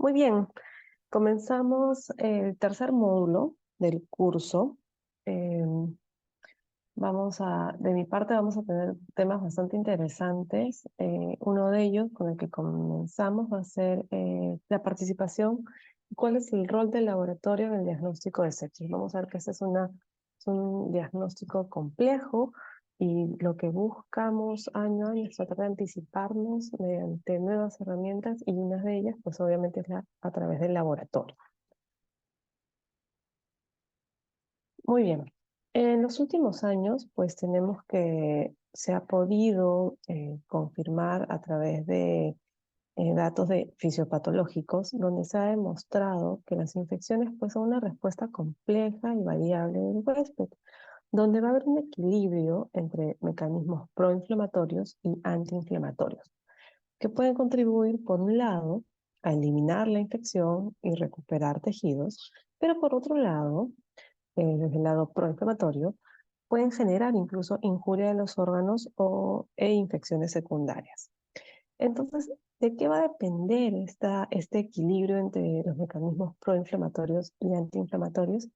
Muy bien, comenzamos el tercer módulo del curso. De mi parte vamos a tener temas bastante interesantes. Uno de ellos, con el que comenzamos, va a ser la participación y cuál es el rol del laboratorio en el diagnóstico de sepsis. Vamos a ver que este es un diagnóstico complejo y lo que buscamos año a año es tratar de anticiparnos mediante nuevas herramientas y una de ellas, pues obviamente es a través del laboratorio. Muy bien. En los últimos años, pues tenemos que se ha podido confirmar a través de datos fisiopatológicos, donde se ha demostrado que las infecciones pues, son una respuesta compleja y variable del huésped, donde va a haber un equilibrio entre mecanismos proinflamatorios y antiinflamatorios, que pueden contribuir, por un lado, a eliminar la infección y recuperar tejidos, pero por otro lado, desde el lado proinflamatorio, pueden generar incluso injuria de los órganos e infecciones secundarias. Entonces, ¿de qué va a depender este equilibrio entre los mecanismos proinflamatorios y antiinflamatorios?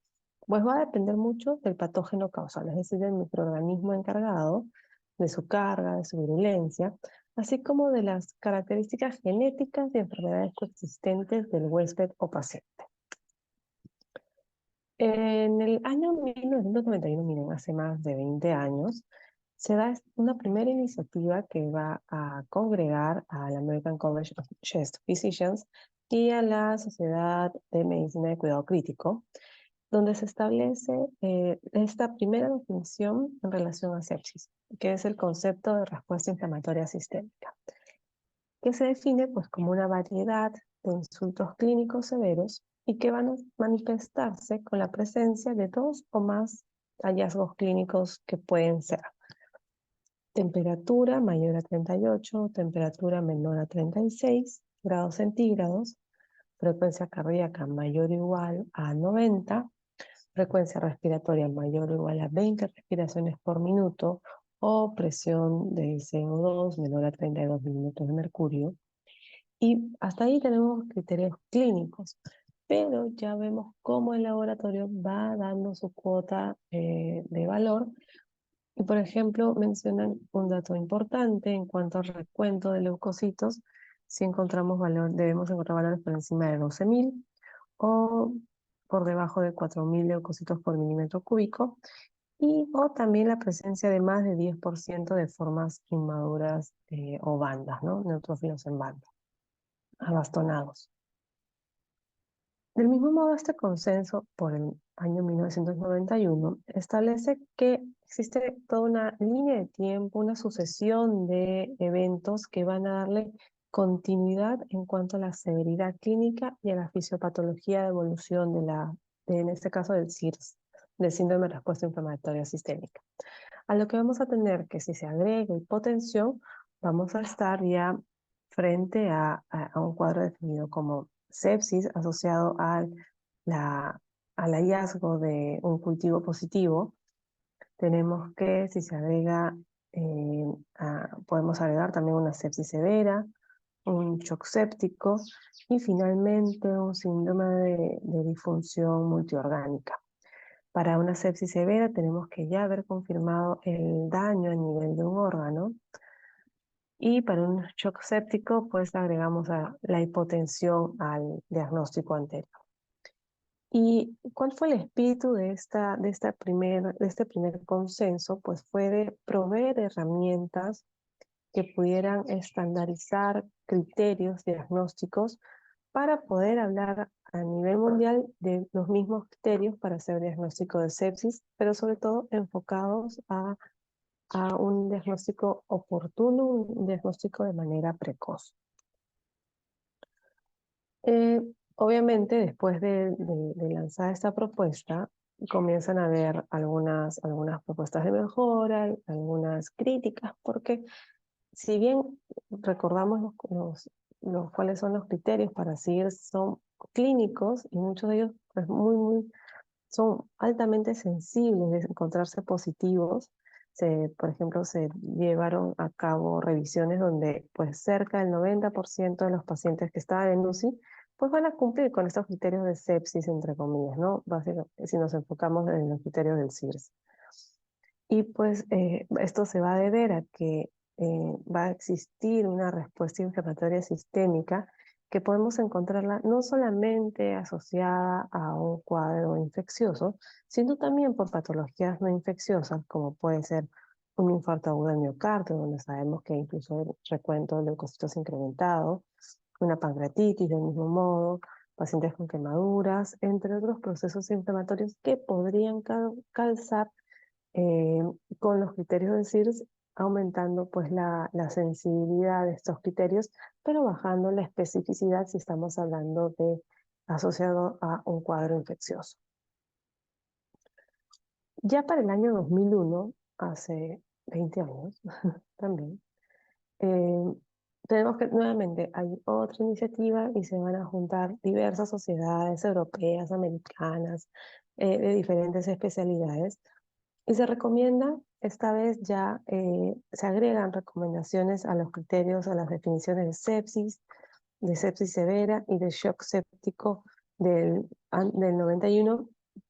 Pues va a depender mucho del patógeno causal, es decir, del microorganismo encargado, de su carga, de su virulencia, así como de las características genéticas y enfermedades coexistentes del huésped o paciente. En el año 1991, miren, hace más de 20 años, se da una primera iniciativa que va a congregar al American College of Chest Physicians y a la Sociedad de Medicina de Cuidado Crítico, donde se establece esta primera definición en relación a sepsis, que es el concepto de respuesta inflamatoria sistémica, que se define pues, como una variedad de insultos clínicos severos y que van a manifestarse con la presencia de dos o más hallazgos clínicos que pueden ser temperatura mayor a 38, temperatura menor a 36 grados centígrados, frecuencia cardíaca mayor o igual a 90, frecuencia respiratoria mayor o igual a 20 respiraciones por minuto o presión de CO2 menor a 32 milímetros de mercurio. Y hasta ahí tenemos criterios clínicos, pero ya vemos cómo el laboratorio va dando su cuota de valor. Y, por ejemplo, mencionan un dato importante en cuanto al recuento de leucocitos. Si encontramos debemos encontrar valores por encima de 12.000 o por debajo de 4.000 leucocitos por milímetro cúbico, o también la presencia de más de 10% de formas inmaduras o bandas, ¿no? Neutrófilos en banda, abastonados. Del mismo modo, este consenso por el año 1991 establece que existe toda una línea de tiempo, una sucesión de eventos que van a darle continuidad en cuanto a la severidad clínica y a la fisiopatología de evolución en este caso del SIRS, del síndrome de respuesta inflamatoria sistémica. A lo que vamos a tener que si se agrega hipotensión, vamos a estar ya frente a un cuadro definido como sepsis asociado al hallazgo de un cultivo positivo. Tenemos que si se agrega, podemos agregar también una sepsis severa, un shock séptico y finalmente un síndrome de disfunción multiorgánica. Para una sepsis severa tenemos que ya haber confirmado el daño a nivel de un órgano. Y para un shock séptico, pues agregamos la hipotensión al diagnóstico anterior. ¿Y cuál fue el espíritu de este primer consenso? Pues fue de proveer herramientas que pudieran estandarizar criterios diagnósticos para poder hablar a nivel mundial de los mismos criterios para hacer diagnóstico de sepsis, pero sobre todo enfocados a un diagnóstico oportuno, un diagnóstico de manera precoz. Obviamente, después de lanzar esta propuesta, comienzan a haber algunas propuestas de mejora, algunas críticas, porque si bien recordamos cuáles son los criterios para seguir, son clínicos y muchos de ellos pues, son altamente sensibles de encontrarse positivos. Por ejemplo, se llevaron a cabo revisiones donde pues cerca del 90% de los pacientes que estaban en UCI pues van a cumplir con estos criterios de sepsis, entre comillas, ¿no? Básicamente, si nos enfocamos en los criterios del CIRS. Y pues esto se va a deber a que va a existir una respuesta inflamatoria sistémica que podemos encontrarla no solamente asociada a un cuadro infeccioso, sino también por patologías no infecciosas, como puede ser un infarto agudo del miocardio, donde sabemos que incluso el recuento de leucocitos incrementado, una pancreatitis del mismo modo, pacientes con quemaduras, entre otros procesos inflamatorios que podrían calzar eh, con los criterios del CIRS, aumentando pues la sensibilidad de estos criterios, pero bajando la especificidad si estamos hablando de asociado a un cuadro infeccioso. Ya para el año 2001, hace 20 años también, eh, tenemos que nuevamente hay otra iniciativa y se van a juntar diversas sociedades europeas, americanas, de diferentes especialidades. Y se recomienda, esta vez ya se agregan recomendaciones a los criterios, a las definiciones de sepsis severa y de shock séptico del 91,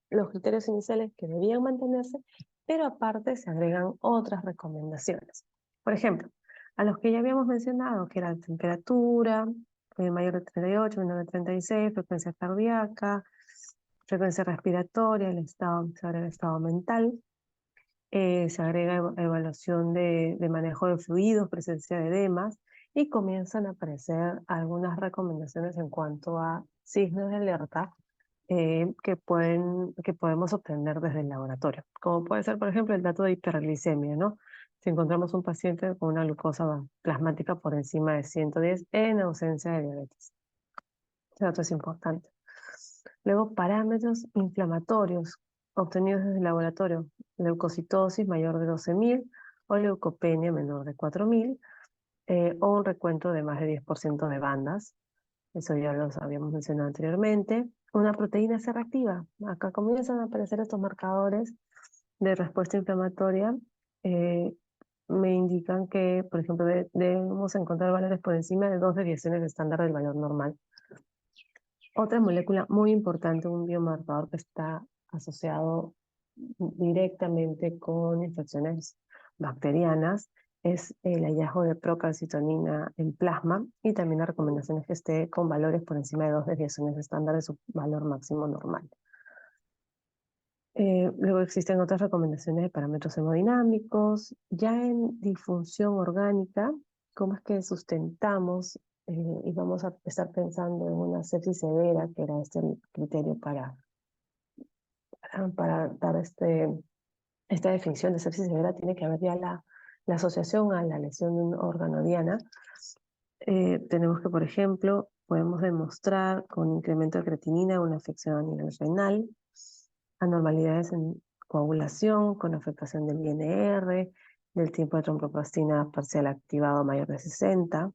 los criterios iniciales que debían mantenerse, pero aparte se agregan otras recomendaciones. Por ejemplo, a los que ya habíamos mencionado, que era la temperatura, mayor de 38, menor de 36, frecuencia cardíaca, frecuencia respiratoria, el estado mental. Se agrega evaluación de manejo de fluidos, presencia de edemas, y comienzan a aparecer algunas recomendaciones en cuanto a signos de alerta que podemos obtener desde el laboratorio, como puede ser, por ejemplo, el dato de hiperglicemia, ¿no? Si encontramos un paciente con una glucosa plasmática por encima de 110 en ausencia de diabetes. Ese dato es importante. Luego, parámetros inflamatorios obtenidos desde el laboratorio. Leucocitosis mayor de 12.000 o leucopenia menor de 4.000 o un recuento de más de 10% de bandas. Eso ya los habíamos mencionado anteriormente. Una proteína C reactiva. Acá comienzan a aparecer estos marcadores de respuesta inflamatoria. eh, Me indican que, por ejemplo, debemos encontrar valores por encima de 2 desviaciones de estándar del valor normal. Otra molécula muy importante, un biomarcador que está asociado directamente con infecciones bacterianas, es el hallazgo de procalcitonina en plasma y también la recomendación es que esté con valores por encima de 2 desviaciones estándar de su valor máximo normal. Luego existen otras recomendaciones de parámetros hemodinámicos. Ya en disfunción orgánica, cómo es que sustentamos y vamos a estar pensando en una sepsis severa, que era este el criterio para dar esta definición de sepsis severa, tiene que haber ya la asociación a la lesión de un órgano diana. Tenemos que, por ejemplo, podemos demostrar con incremento de creatinina una afección a nivel renal, anormalidades en coagulación con afectación del INR, del tiempo de tromboplastina parcial activado mayor de 60,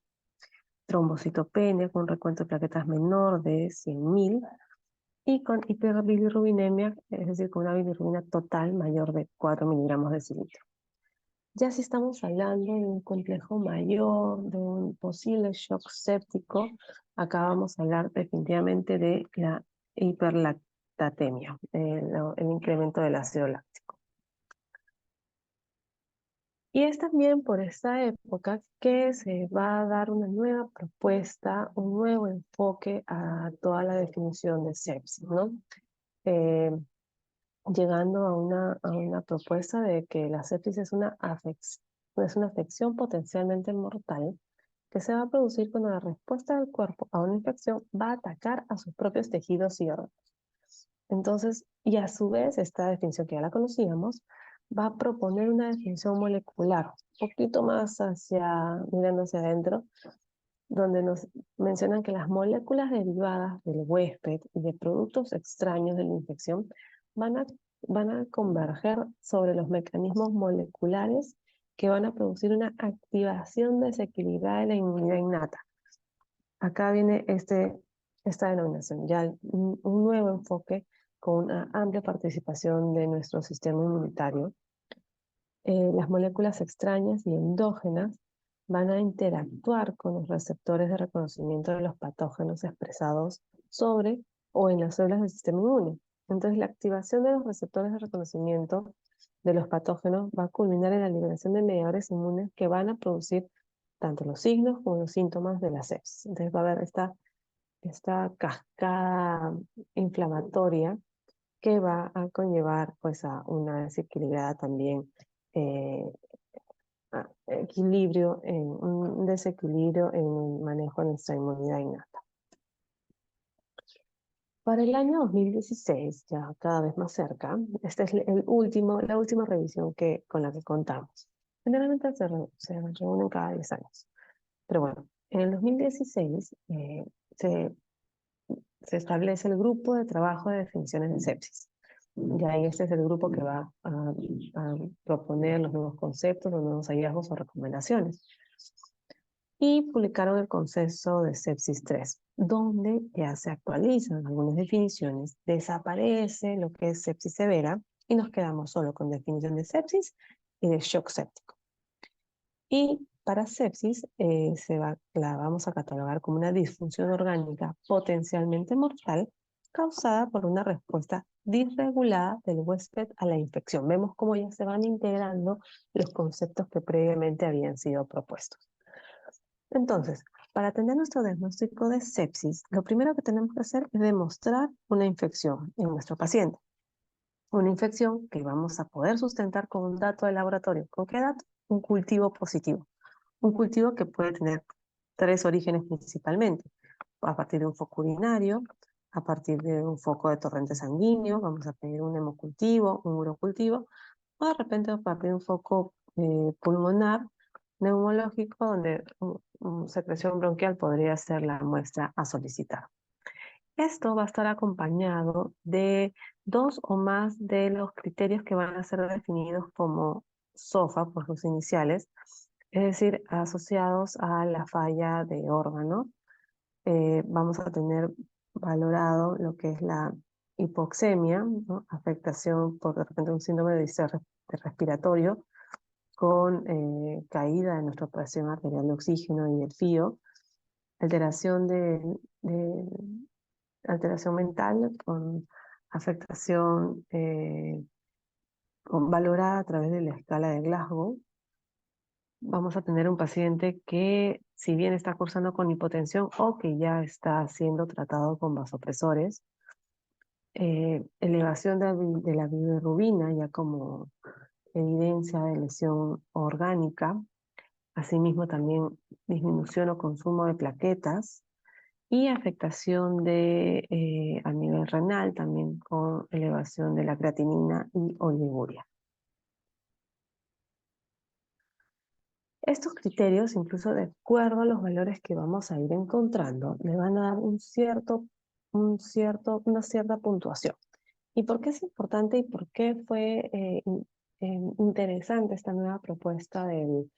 trombocitopenia con recuento de plaquetas menor de 100.000 y con hiperbilirrubinemia, es decir, con una bilirrubina total mayor de 4 miligramos de cilitro. Ya si estamos hablando de un complejo mayor, de un posible shock séptico, acá vamos a hablar definitivamente de la hiperlactatemia, el incremento del ácido láctico. Y es también por esta época que se va a dar una nueva propuesta, un nuevo enfoque a toda la definición de sepsis, ¿no? Llegando a una propuesta de que la sepsis es una afección potencialmente mortal que se va a producir cuando la respuesta del cuerpo a una infección va a atacar a sus propios tejidos y órganos. Entonces, y a su vez, esta definición que ya la conocíamos, va a proponer una definición molecular, un poquito más mirando hacia adentro, donde nos mencionan que las moléculas derivadas del huésped y de productos extraños de la infección van a converger sobre los mecanismos moleculares que van a producir una activación desequilibrada de la inmunidad innata. Acá viene esta denominación, ya un nuevo enfoque con una amplia participación de nuestro sistema inmunitario. Las moléculas extrañas y endógenas van a interactuar con los receptores de reconocimiento de los patógenos expresados sobre o en las células del sistema inmune. Entonces, la activación de los receptores de reconocimiento de los patógenos va a culminar en la liberación de mediadores inmunes que van a producir tanto los signos como los síntomas de la sepsis. Entonces, va a haber esta cascada inflamatoria que va a conllevar pues a una desequilibrada también un desequilibrio en el manejo de nuestra inmunidad innata. Para el año 2016, ya cada vez más cerca, esta es la última revisión con la que contamos. Generalmente se reúnen cada 10 años. Pero bueno, en el 2016 se establece el grupo de trabajo de definiciones de sepsis. Ya este es el grupo que va a proponer los nuevos conceptos, los nuevos hallazgos o recomendaciones. Y publicaron el consenso de sepsis 3, donde ya se actualizan algunas definiciones, desaparece lo que es sepsis severa y nos quedamos solo con definición de sepsis y de shock séptico. Y para sepsis la vamos a catalogar como una disfunción orgánica potencialmente mortal causada por una respuesta disregulada del huésped a la infección. Vemos cómo ya se van integrando los conceptos que previamente habían sido propuestos. Entonces, para atender nuestro diagnóstico de sepsis, lo primero que tenemos que hacer es demostrar una infección en nuestro paciente. Una infección que vamos a poder sustentar con un dato de laboratorio. ¿Con qué dato? Un cultivo positivo. Un cultivo que puede tener 3 orígenes principalmente. A partir de un foco urinario, a partir de un foco de torrente sanguíneo, vamos a pedir un hemocultivo, un urocultivo, o de repente a partir de un foco pulmonar, neumológico, donde secreción bronquial podría ser la muestra a solicitar. Esto va a estar acompañado de 2 o más de los criterios que van a ser definidos como SOFA por sus iniciales, es decir, asociados a la falla de órgano. Vamos a tener valorado lo que es la hipoxemia, ¿no? Afectación por de repente un síndrome de distrés respiratorio con caída de nuestra presión arterial de oxígeno y del FIO, alteración alteración mental con afectación valorada a través de la escala de Glasgow. Vamos a tener un paciente que, si bien está cursando con hipotensión o que ya está siendo tratado con vasopresores, elevación de la bilirrubina ya como evidencia de lesión orgánica, asimismo también disminución o consumo de plaquetas y afectación a nivel renal también con elevación de la creatinina y oliguria. Estos criterios, incluso de acuerdo a los valores que vamos a ir encontrando, le van a dar una cierta puntuación. ¿Y por qué es importante y por qué fue interesante esta nueva propuesta del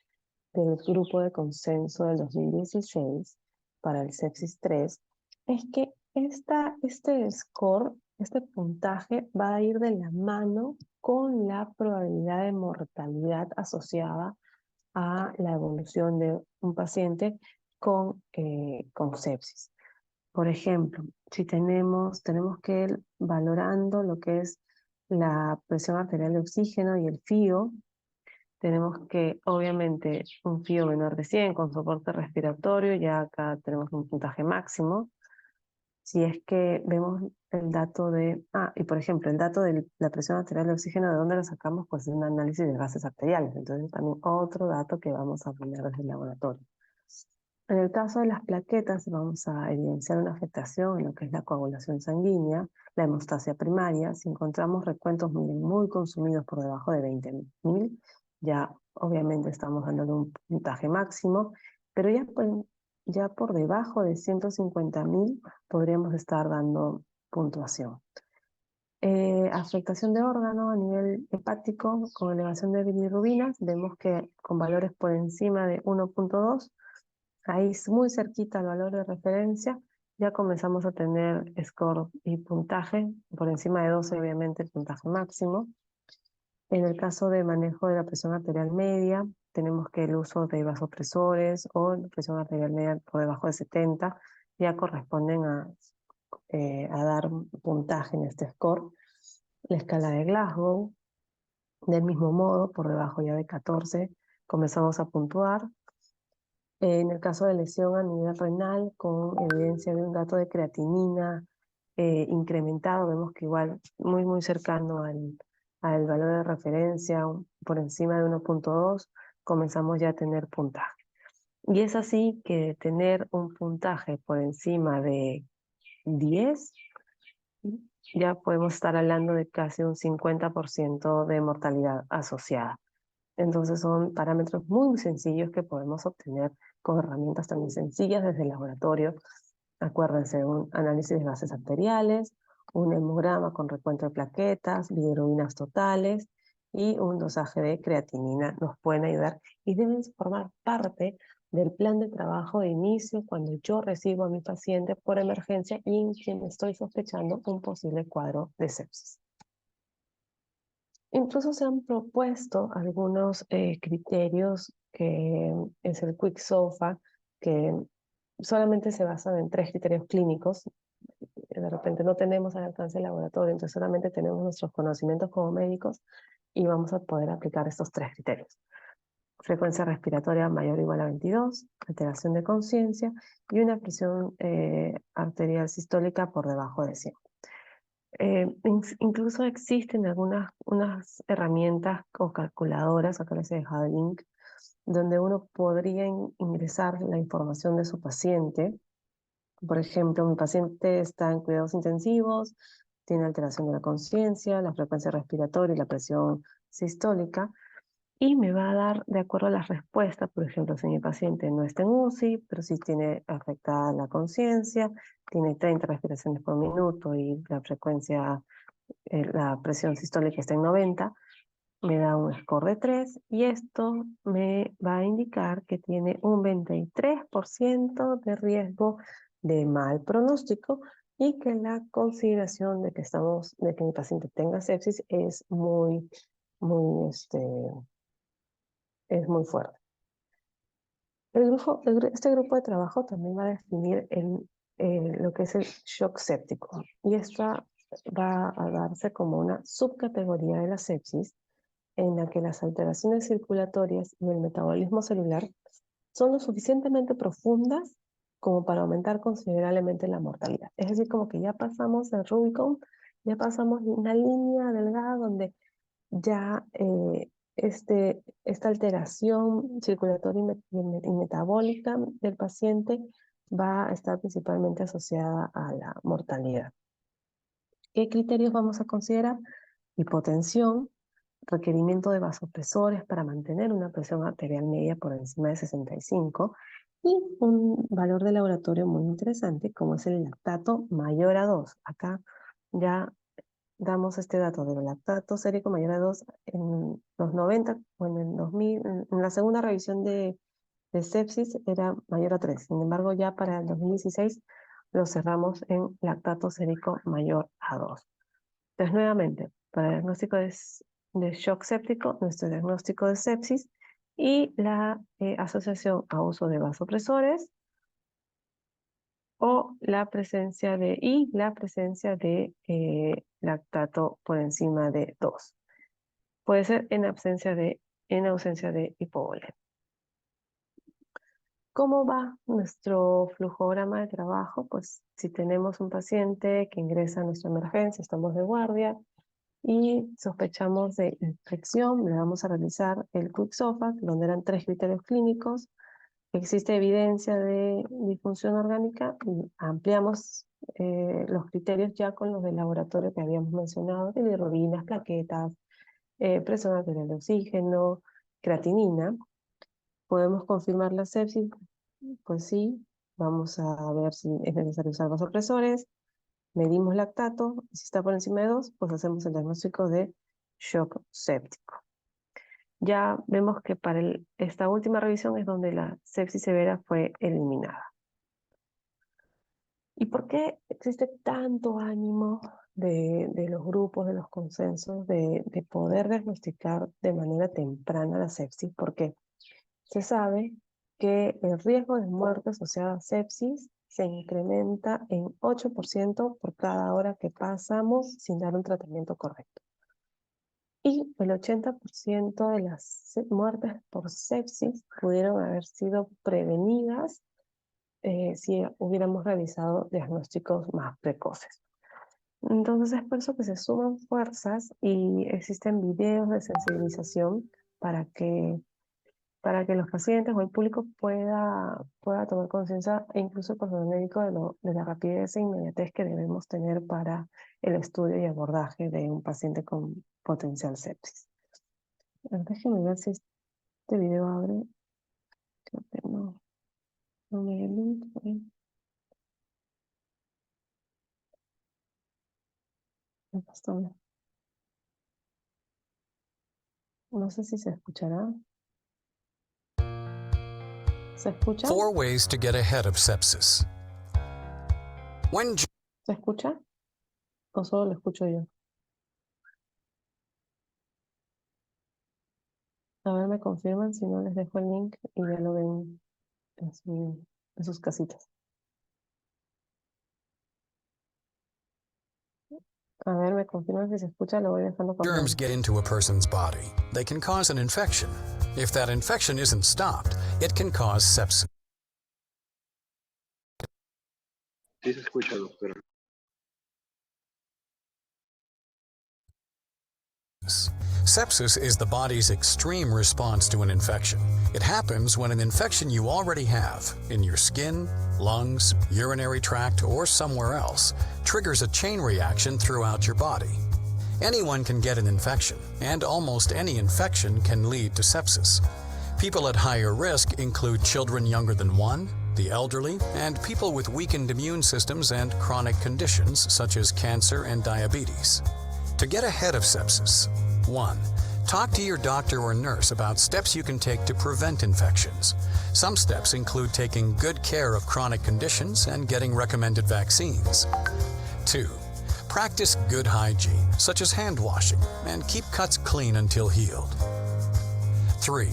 grupo de consenso del 2016 para el sepsis 3? Es que este score, este puntaje va a ir de la mano con la probabilidad de mortalidad asociada a la evolución de un paciente con sepsis. Por ejemplo, si tenemos que ir valorando lo que es la presión arterial de oxígeno y el FIO, tenemos que, obviamente, un FIO menor de 100 con soporte respiratorio, ya acá tenemos un puntaje máximo. Si es que vemos el dato y por ejemplo, el dato de la presión arterial de oxígeno, ¿de dónde lo sacamos? Pues de un análisis de gases arteriales. Entonces, también otro dato que vamos a poner desde el laboratorio. En el caso de las plaquetas, vamos a evidenciar una afectación en lo que es la coagulación sanguínea, la hemostasia primaria. Si encontramos recuentos muy consumidos por debajo de 20.000, ya obviamente estamos dándole un puntaje máximo, pero ya por debajo de 150.000 podríamos estar dando puntuación. Afectación de órgano a nivel hepático con elevación de bilirrubinas, vemos que con valores por encima de 1.2, ahí muy cerquita al valor de referencia, ya comenzamos a tener score y puntaje, por encima de 12 obviamente el puntaje máximo. En el caso de manejo de la presión arterial media, tenemos que el uso de vasopresores o presión arterial media por debajo de 70 ya corresponden a dar puntaje en este score. La escala de Glasgow, del mismo modo, por debajo ya de 14, comenzamos a puntuar. En el caso de lesión a nivel renal, con evidencia de un dato de creatinina incrementado, vemos que igual muy cercano al valor de referencia, por encima de 1.2, comenzamos ya a tener puntaje. Y es así que tener un puntaje por encima de 10, ya podemos estar hablando de casi un 50% de mortalidad asociada. Entonces son parámetros muy sencillos que podemos obtener con herramientas también sencillas desde el laboratorio. Acuérdense, un análisis de bases arteriales, un hemograma con recuento de plaquetas, bilirrubinas totales y un dosaje de creatinina nos pueden ayudar y deben formar parte del plan de trabajo de inicio cuando yo recibo a mi paciente por emergencia y en quien estoy sospechando un posible cuadro de sepsis. Incluso se han propuesto algunos criterios que es el Quick SOFA, que solamente se basan en 3 criterios clínicos. De repente no tenemos al alcance del laboratorio, entonces solamente tenemos nuestros conocimientos como médicos y vamos a poder aplicar estos 3 criterios. Frecuencia respiratoria mayor o igual a 22, alteración de conciencia y una presión arterial sistólica por debajo de 100. Incluso existen unas herramientas o calculadoras, acá les he dejado el link, donde uno podría ingresar la información de su paciente. Por ejemplo, mi paciente está en cuidados intensivos, tiene alteración de la conciencia, la frecuencia respiratoria y la presión sistólica, y me va a dar de acuerdo a las respuestas. Por ejemplo, si mi paciente no está en UCI, pero sí tiene afectada la conciencia, tiene 30 respiraciones por minuto y la frecuencia, la presión sistólica está en 90, me da un score de 3 y esto me va a indicar que tiene un 23% de riesgo de mal pronóstico y que la consideración de que mi paciente tenga sepsis es muy fuerte. Este grupo de trabajo también va a definir lo que es el shock séptico, y esta va a darse como una subcategoría de la sepsis en la que las alteraciones circulatorias y el metabolismo celular son lo suficientemente profundas como para aumentar considerablemente la mortalidad. Es decir, como que ya pasamos el Rubicon, ya pasamos una línea delgada donde ya esta alteración circulatoria y metabólica del paciente va a estar principalmente asociada a la mortalidad. ¿Qué criterios vamos a considerar? Hipotensión, requerimiento de vasopresores para mantener una presión arterial media por encima de 65 y un valor de laboratorio muy interesante como es el lactato mayor a 2. Acá ya damos este dato del lactato sérico mayor a 2 en los 90 o en el 2000, en la segunda revisión de sepsis era mayor a 3. Sin embargo, ya para el 2016 lo cerramos en lactato sérico mayor a 2. Entonces, nuevamente, para el diagnóstico de shock séptico, nuestro diagnóstico de sepsis y la asociación a uso de vasopresores o la presencia de lactato por encima de 2. Puede ser en ausencia de hipovolemia. ¿Cómo va nuestro flujograma de trabajo? Pues si tenemos un paciente que ingresa a nuestra emergencia, estamos de guardia y sospechamos de infección, le vamos a realizar el Quick SOFA, donde eran 3 criterios clínicos. Existe evidencia de disfunción orgánica y ampliamos los criterios ya con los del laboratorio que habíamos mencionado, de bilirrubinas, plaquetas, presión arterial de oxígeno, creatinina. ¿Podemos confirmar la sepsis? Pues sí, vamos a ver si es necesario usar vasopresores, medimos lactato, y si está por encima de 2, pues hacemos el diagnóstico de shock séptico. Ya vemos que para esta última revisión es donde la sepsis severa fue eliminada. ¿Y por qué existe tanto ánimo de los grupos, de los consensos, de poder diagnosticar de manera temprana la sepsis? ¿Por qué? se sabe que el riesgo de muerte asociada a sepsis se incrementa en 8% por cada hora que pasamos sin dar un tratamiento correcto. Y el 80% de las muertes por sepsis pudieron haber sido prevenidas si hubiéramos realizado diagnósticos más precoces. Entonces es por eso que se suman fuerzas y existen videos de sensibilización para que los pacientes o el público pueda tomar conciencia, e incluso el personal médico, de la rapidez e inmediatez que debemos tener para el estudio y abordaje de un paciente con potencial sepsis. Déjenme ver si este video abre. Creo que no me dio el link. Me pasó. No sé si se escuchará. ¿Se escucha? 4 ways to get ahead of sepsis. ¿Se escucha? ¿O solo lo escucho yo? A ver, me confirman, si no les dejo el link y ya lo ven en sus casitas. A ver, me confirman si se escucha, lo voy dejando con Germs get into a person's body. They can cause an infection. If that infection isn't stopped, it can cause sepsis. Sí se escucha, doctora. Sepsis is the body's extreme response to an infection. It happens when an infection you already have, in your skin, lungs, urinary tract, or somewhere else, triggers a chain reaction throughout your body. Anyone can get an infection, and almost any infection can lead to sepsis. People at higher risk include children younger than 1, the elderly, and people with weakened immune systems and chronic conditions such as cancer and diabetes. To get ahead of sepsis, 1. Talk to your doctor or nurse about steps you can take to prevent infections. Some steps include taking good care of chronic conditions and getting recommended vaccines. 2. Practice good hygiene, such as hand washing, and keep cuts clean until healed. 3.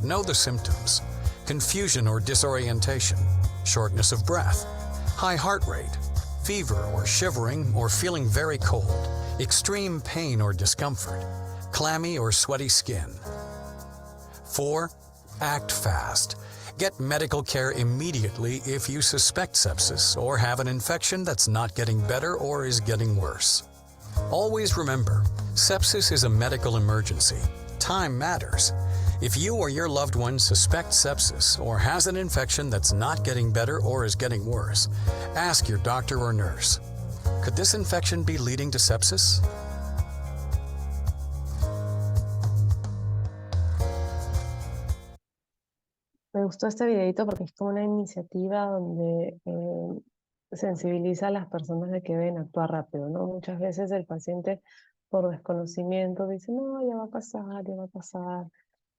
Know the symptoms: confusion or disorientation, shortness of breath, high heart rate, fever or shivering or feeling very cold, extreme pain or discomfort, clammy or sweaty skin. 4. Act fast. Get medical care immediately if you suspect sepsis or have an infection that's not getting better or is getting worse. Always remember, sepsis is a medical emergency. Time matters. If you or your loved one suspect sepsis or has an infection that's not getting better or is getting worse, ask your doctor or nurse, could this infection be leading to sepsis? Me gustó este videito porque es como una iniciativa donde sensibiliza a las personas de que deben actuar rápido, ¿no? Muchas veces el paciente, por desconocimiento, dice, no, ya va a pasar, ya va a pasar,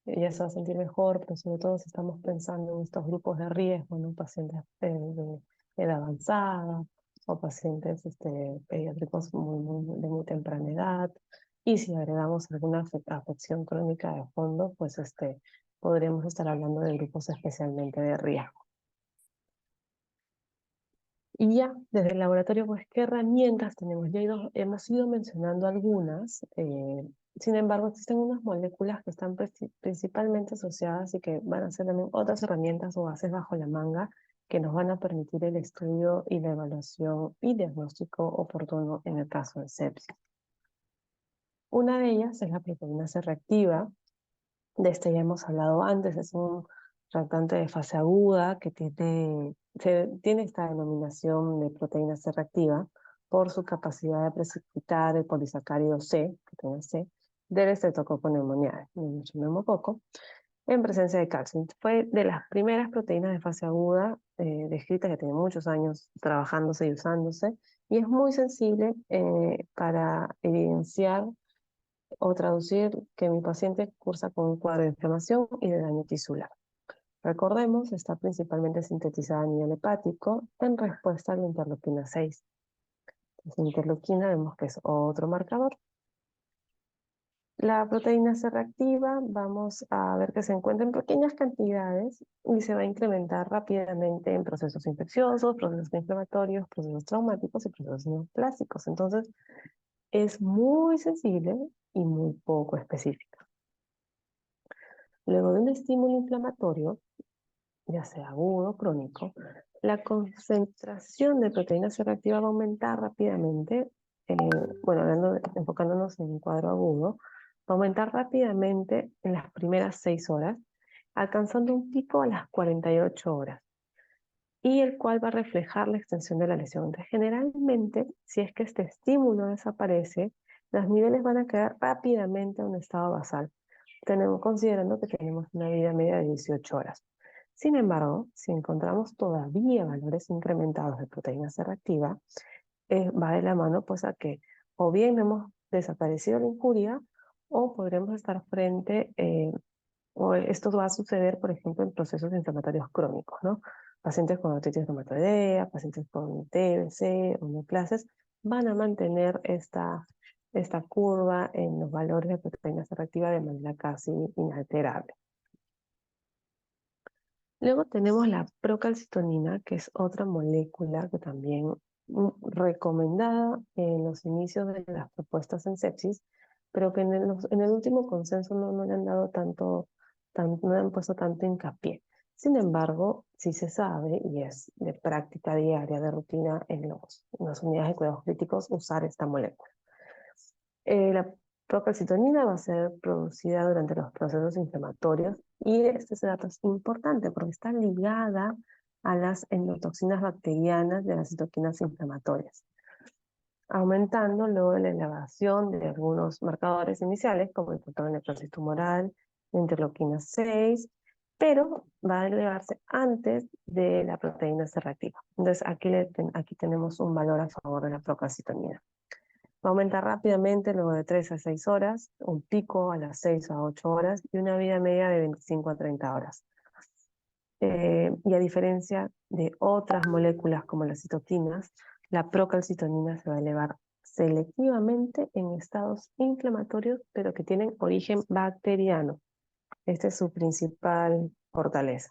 ya se va a sentir mejor, pero sobre todo si estamos pensando en estos grupos de riesgo, ¿no? Pacientes de edad avanzada o pacientes pediátricos de muy temprana edad. Y si agregamos alguna afección crónica de fondo, pues podríamos estar hablando de grupos especialmente de riesgo. Y ya, desde el laboratorio, pues, ¿qué herramientas tenemos? Hemos ido mencionando algunas. Sin embargo, existen unas moléculas que están principalmente asociadas y que van a ser también otras herramientas o bases bajo la manga que nos van a permitir el estudio y la evaluación y diagnóstico oportuno en el caso de sepsis. Una de ellas es la proteína C reactiva. De este ya hemos hablado antes, es un reactante de fase aguda que tiene esta denominación de proteína C reactiva por su capacidad de precipitar el polisacárido C, proteína C, del estreptococo pneumoniae, mucho neumococo, en presencia de calcio. Fue de las primeras proteínas de fase aguda descritas, que tiene muchos años trabajándose y usándose, y es muy sensible para evidenciar o traducir que mi paciente cursa con un cuadro de inflamación y de daño tisular. Recordemos, está principalmente sintetizada a nivel hepático en respuesta a la interleuquina 6. La interleuquina vemos que es otro marcador. La proteína C reactiva, vamos a ver que se encuentra en pequeñas cantidades y se va a incrementar rápidamente en procesos infecciosos, procesos inflamatorios, procesos traumáticos y procesos neoplásicos. Entonces, es muy sensible y muy poco específica. Luego de un estímulo inflamatorio, ya sea agudo o crónico, la concentración de proteína C reactiva va a aumentar rápidamente. Bueno, enfocándonos en un cuadro agudo, va a aumentar rápidamente en las primeras 6 horas, alcanzando un pico a las 48 horas, y el cual va a reflejar la extensión de la lesión. Entonces, generalmente, si es que este estímulo desaparece, los niveles van a quedar rápidamente a un estado basal, considerando que tenemos una vida media de 18 horas. Sin embargo, si encontramos todavía valores incrementados de proteína C reactiva, va de la mano pues a que o bien hemos desaparecido la injuria o podremos estar frente, o esto va a suceder, por ejemplo, en procesos inflamatorios crónicos, ¿no? Pacientes con artritis reumatoidea, pacientes con TBC o neoplasias van a mantener esta curva en los valores de proteína C reactiva de manera casi inalterable. Luego tenemos la procalcitonina, que es otra molécula que también recomendada en los inicios de las propuestas en sepsis, pero que en el último consenso no le han dado no le han puesto tanto hincapié. Sin embargo, sí se sabe, y es de práctica diaria, de rutina en las unidades de cuidados críticos, usar esta molécula. La procalcitonina va a ser producida durante los procesos inflamatorios y este dato es importante porque está ligada a las endotoxinas bacterianas de las citoquinas inflamatorias, aumentando luego la elevación de algunos marcadores iniciales como el factor de necrosis tumoral, la interleuquina 6, pero va a elevarse antes de la proteína C reactiva. Entonces aquí tenemos un valor a favor de la procalcitonina. Va a aumentar rápidamente luego de 3 a 6 horas, un pico a las 6 a 8 horas y una vida media de 25 a 30 horas. Y a diferencia de otras moléculas como las citoquinas, la procalcitonina se va a elevar selectivamente en estados inflamatorios, pero que tienen origen bacteriano. Esta es su principal fortaleza.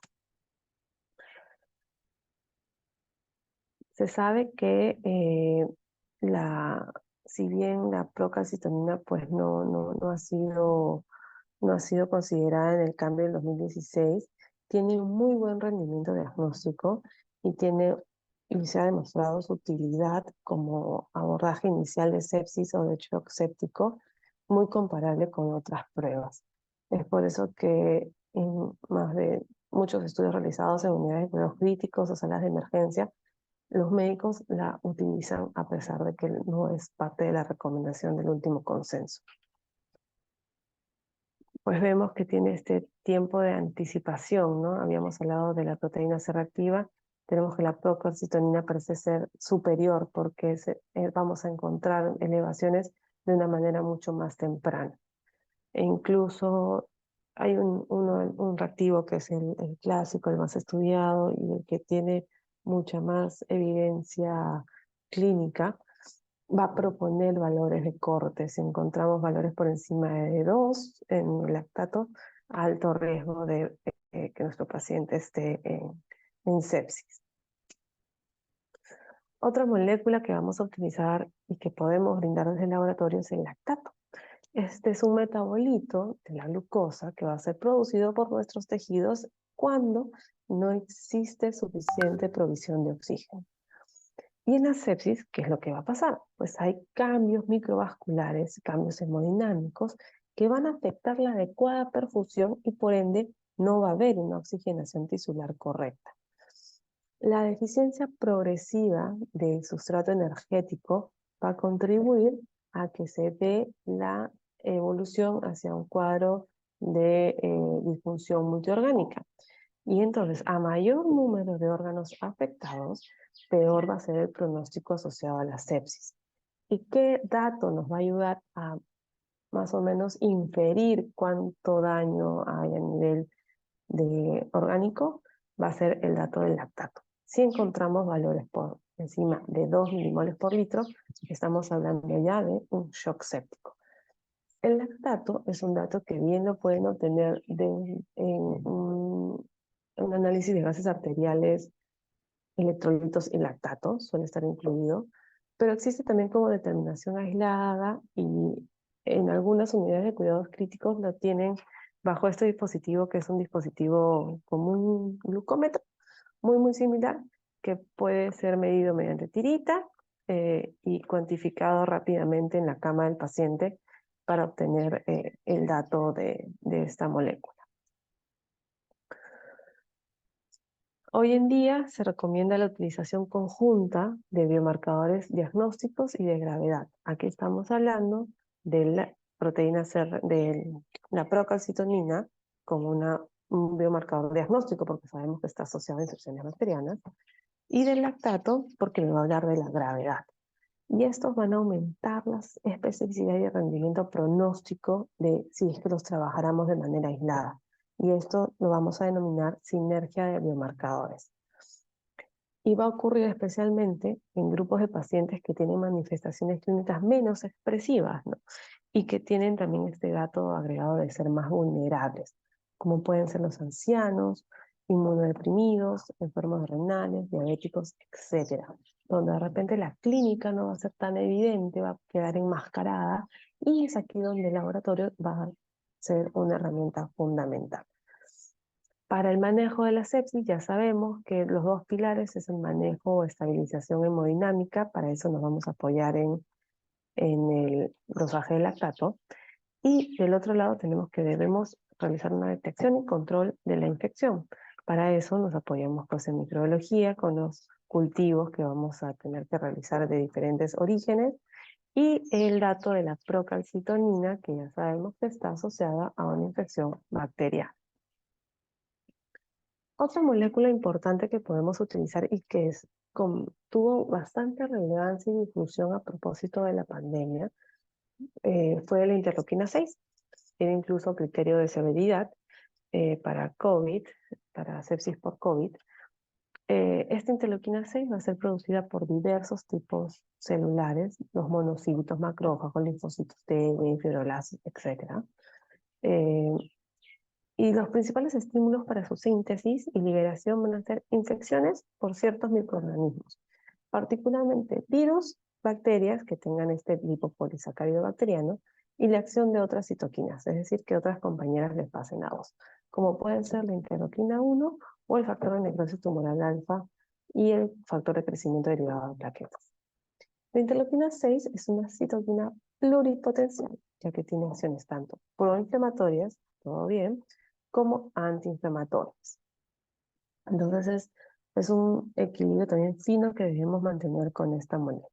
Se sabe que si bien la procalcitonina pues no ha sido considerada en el cambio del 2016, tiene un muy buen rendimiento diagnóstico y se ha demostrado su utilidad como abordaje inicial de sepsis o de shock séptico, muy comparable con otras pruebas. Es por eso que en más de muchos estudios realizados en unidades de cuidados críticos o salas de emergencia, los médicos la utilizan a pesar de que no es parte de la recomendación del último consenso. Pues vemos que tiene este tiempo de anticipación, ¿no? Habíamos hablado de la proteína C reactiva, tenemos que la procalcitonina parece ser superior porque vamos a encontrar elevaciones de una manera mucho más temprana. E incluso hay un reactivo que es el clásico, el más estudiado y el que tiene mucha más evidencia clínica, va a proponer valores de corte. Si encontramos valores por encima de 2 en el lactato, alto riesgo de que nuestro paciente esté en sepsis. Otra molécula que vamos a utilizar y que podemos brindar desde el laboratorio es el lactato. Este es un metabolito de la glucosa que va a ser producido por nuestros tejidos cuando no existe suficiente provisión de oxígeno. Y en la sepsis, ¿qué es lo que va a pasar? Pues hay cambios microvasculares, cambios hemodinámicos que van a afectar la adecuada perfusión y por ende no va a haber una oxigenación tisular correcta. La deficiencia progresiva del sustrato energético va a contribuir a que se dé la evolución hacia un cuadro de disfunción multiorgánica. Y entonces, a mayor número de órganos afectados, peor va a ser el pronóstico asociado a la sepsis. ¿Y qué dato nos va a ayudar a más o menos inferir cuánto daño hay a nivel orgánico? Va a ser el dato del lactato. Si encontramos valores por encima de 2 milimoles por litro, estamos hablando ya de un shock séptico. El lactato es un dato que bien lo pueden obtener en un análisis de gases arteriales, electrolitos y lactato, suele estar incluido, pero existe también como determinación aislada y en algunas unidades de cuidados críticos lo tienen bajo este dispositivo que es un dispositivo como un glucómetro muy similar que puede ser medido mediante tirita y cuantificado rápidamente en la cama del paciente para obtener el dato de esta molécula. Hoy en día se recomienda la utilización conjunta de biomarcadores diagnósticos y de gravedad. Aquí estamos hablando de la proteína C, de la procalcitonina como un biomarcador diagnóstico porque sabemos que está asociado a infecciones bacterianas y del lactato porque me va a hablar de la gravedad. Y estos van a aumentar la especificidad y el rendimiento pronóstico de si es que los trabajáramos de manera aislada. Y esto lo vamos a denominar sinergia de biomarcadores. Y va a ocurrir especialmente en grupos de pacientes que tienen manifestaciones clínicas menos expresivas, ¿no? Y que tienen también este dato agregado de ser más vulnerables, como pueden ser los ancianos, inmunodeprimidos, enfermos renales, diabéticos, etc. Donde de repente la clínica no va a ser tan evidente, va a quedar enmascarada, y es aquí donde el laboratorio va a ser una herramienta fundamental. Para el manejo de la sepsis ya sabemos que los dos pilares es el manejo o estabilización hemodinámica, para eso nos vamos a apoyar en el dosaje de lactato, y del otro lado debemos realizar una detección y control de la infección. Para eso nos apoyamos pues en microbiología con los cultivos que vamos a tener que realizar de diferentes orígenes y el dato de la procalcitonina que ya sabemos que está asociada a una infección bacteriana. Otra molécula importante que podemos utilizar y que tuvo bastante relevancia y difusión a propósito de la pandemia fue la interleuquina 6. Tiene incluso criterio de severidad para COVID, para sepsis por COVID. Esta interleuquina 6 va a ser producida por diversos tipos celulares, los monocitos, macrófagos, linfocitos T, B, fibroblastos, etc. Y los principales estímulos para su síntesis y liberación van a ser infecciones por ciertos microorganismos, particularmente virus, bacterias que tengan este lipopolisacárido bacteriano y la acción de otras citoquinas, es decir, que otras compañeras les pasen a vos, como pueden ser la interleuquina 1 o el factor de necrosis tumoral alfa y el factor de crecimiento derivado de plaquetas. La interleuquina 6 es una citoquina pluripotencial, ya que tiene acciones tanto proinflamatorias, todo bien, como antiinflamatorias. Entonces es un equilibrio también fino que debemos mantener con esta molécula.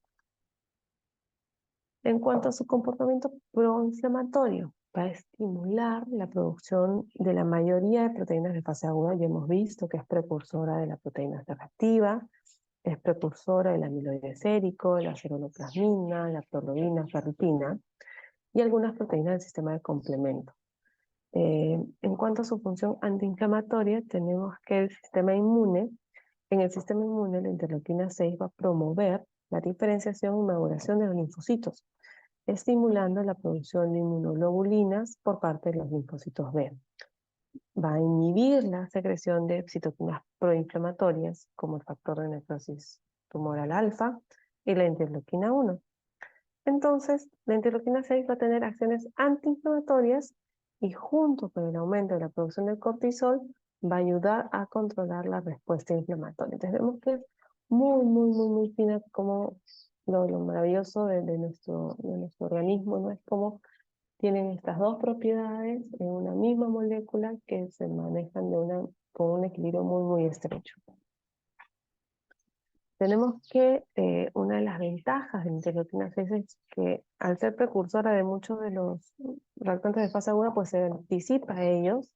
En cuanto a su comportamiento proinflamatorio, va a estimular la producción de la mayoría de proteínas de fase aguda. Ya hemos visto que es precursora de la proteína C reactiva, es precursora del amiloide sérico, la ceruloplasmina, la prolobina, ferritina y algunas proteínas del sistema de complemento. En cuanto a su función antiinflamatoria, tenemos que en el sistema inmune, la interleuquina 6 va a promover la diferenciación y maduración de los linfocitos, estimulando la producción de inmunoglobulinas por parte de los linfocitos B. Va a inhibir la secreción de citoquinas proinflamatorias, como el factor de necrosis tumoral alfa y la interleuquina 1. Entonces, la interleuquina 6 va a tener acciones antiinflamatorias y junto con el aumento de la producción del cortisol va a ayudar a controlar la respuesta inflamatoria. Entonces vemos que es muy fina como lo maravilloso de nuestro organismo, ¿no? Es como tienen estas dos propiedades en una misma molécula que se manejan con un equilibrio muy estrecho. Tenemos que una de las ventajas de la interleuquina 6 es que al ser precursora de muchos de los reactantes de fase aguda, pues se anticipa a ellos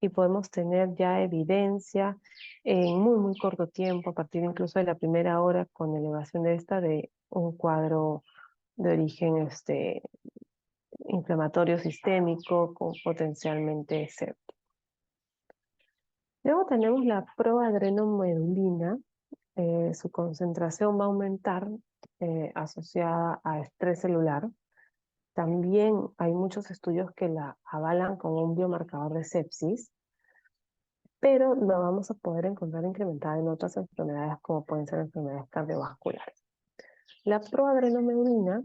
y podemos tener ya evidencia en muy corto tiempo, a partir incluso de la primera hora con elevación de un cuadro de origen inflamatorio sistémico con potencialmente séptico. Luego tenemos la proadrenomedulina. Su concentración va a aumentar asociada a estrés celular también hay muchos estudios que la avalan como un biomarcador de sepsis, pero lo vamos a poder encontrar incrementada en otras enfermedades como pueden ser enfermedades cardiovasculares. La proadrenomeurina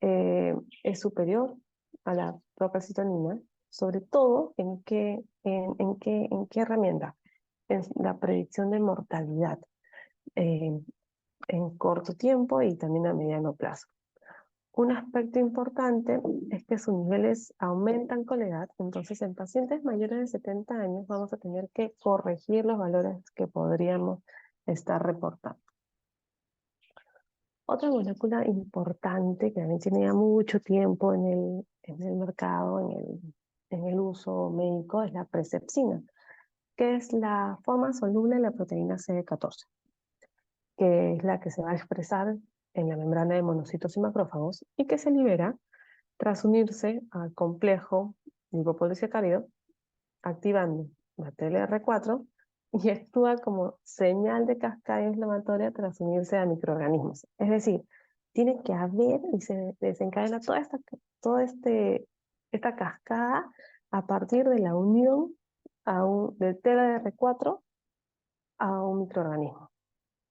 es superior a la procalcitonina, sobre todo ¿en qué herramienta? En la predicción de mortalidad en corto tiempo y también a mediano plazo. Un aspecto importante es que sus niveles aumentan con la edad, entonces en pacientes mayores de 70 años vamos a tener que corregir los valores que podríamos estar reportando. Otra molécula importante que también tiene ya mucho tiempo en el mercado, en el uso médico, es la presepsina, que es la forma soluble de la proteína CD14, que es la que se va a expresar en la membrana de monocitos y macrófagos y que se libera tras unirse al complejo lipopolisacárido, activando la TLR4 y actúa como señal de cascada inflamatoria tras unirse a microorganismos. Es decir, tiene que haber y se desencadena esta cascada a partir de la unión del TLR4 a un microorganismo.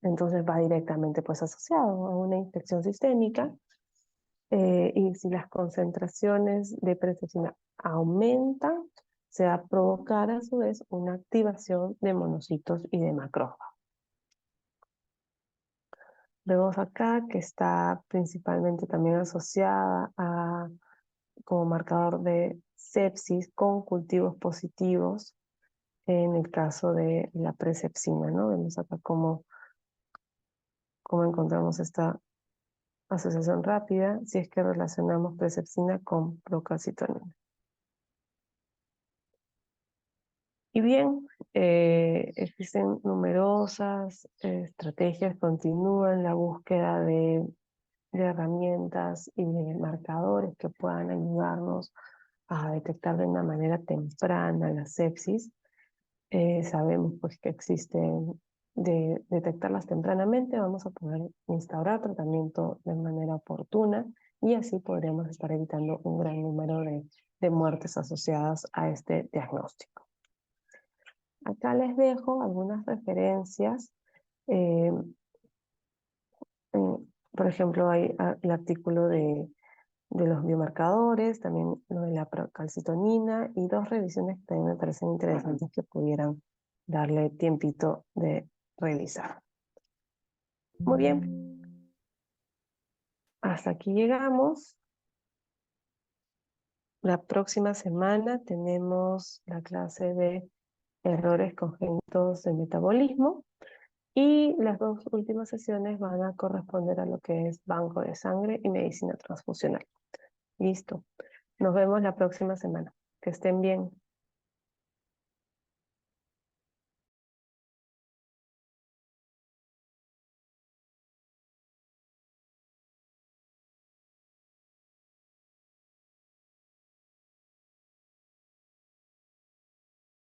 Entonces va directamente pues asociado a una infección sistémica y si las concentraciones de presepsina aumentan, se va a provocar a su vez una activación de monocitos y de macrófagos. Vemos acá que está principalmente también asociada como marcador de sepsis con cultivos positivos en el caso de la presepsina, ¿no? Vemos acá cómo encontramos esta asociación rápida si es que relacionamos presepsina con procalcitonina. Y bien, existen numerosas estrategias, continúan la búsqueda de herramientas y de marcadores que puedan ayudarnos a detectar de una manera temprana la sepsis. Sabemos pues que existen, de detectarlas tempranamente, vamos a poder instaurar tratamiento de manera oportuna y así podremos estar evitando un gran número de muertes asociadas a este diagnóstico. Acá les dejo algunas referencias. eh, por ejemplo, hay el artículo de los biomarcadores, también lo de la procalcitonina y dos revisiones que también me parecen interesantes que pudieran darle tiempito de revisar. Muy bien, hasta aquí llegamos. La próxima semana tenemos la clase de errores congénitos de metabolismo. Y las dos últimas sesiones van a corresponder a lo que es banco de sangre y medicina transfusional. Listo. Nos vemos la próxima semana. Que estén bien.